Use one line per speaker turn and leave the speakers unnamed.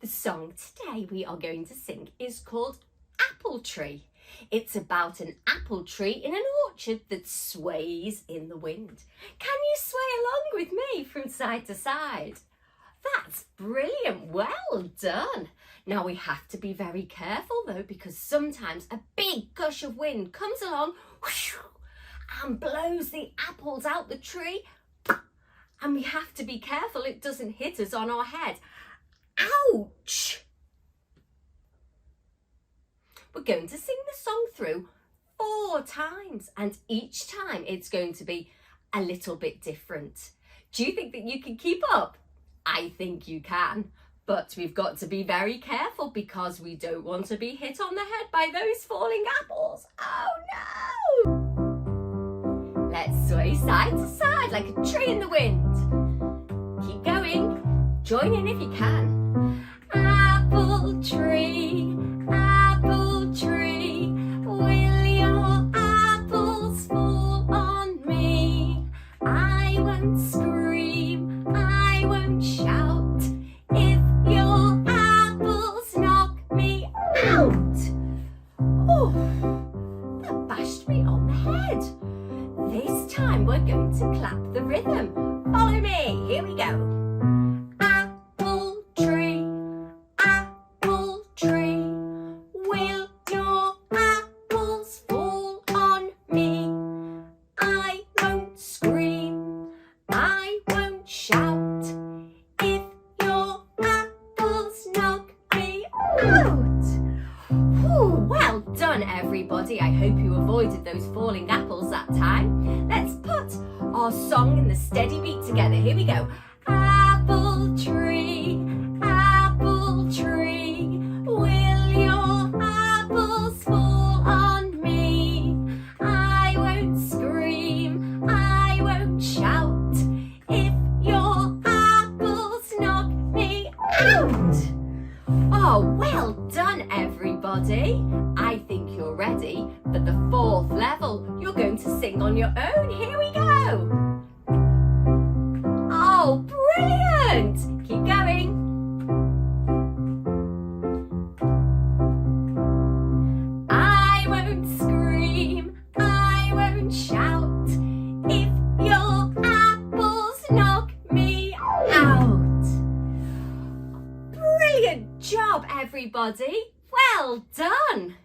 The song today we are going to sing is called Apple Tree. It's about an apple tree in an orchard that sways in the wind. Can you sway along with me from side to side? That's brilliant, well done. Now we have to be very careful though, because sometimes a big gush of wind comes along and blows the apples out the tree, and we have to be careful it doesn't hit us on our head. Ouch! We're going to sing the song through 4 times, and each time it's going to be a little bit different. Do you think that you can keep up? I think you can, but we've got to be very careful because we don't want to be hit on the head by those falling apples. Oh no! Let's sway side to side like a tree in the wind. Keep going. Join in if you can. Apple tree, will your apples fall on me? I won't scream, I won't shout, if your apples knock me out. Oh, that bashed me on the head. This time we're going to clap the rhythm. Follow me, here we go. Will your apples fall on me? I won't scream, I won't shout, if your apples knock me out. Ooh, well done everybody. I hope you avoided those falling apples that time. Let's put our song and the steady beat together. Here we go. Apple tree, will your apples fall on me? I won't scream, I won't shout, if your apples knock me out. Oh, well done everybody. I think you're ready for the 4th level. You're going to sing on your own. Here we go. Oh, brilliant! Keep going. I won't scream, I won't shout, if your apples knock me out. Brilliant job, everybody. Well done.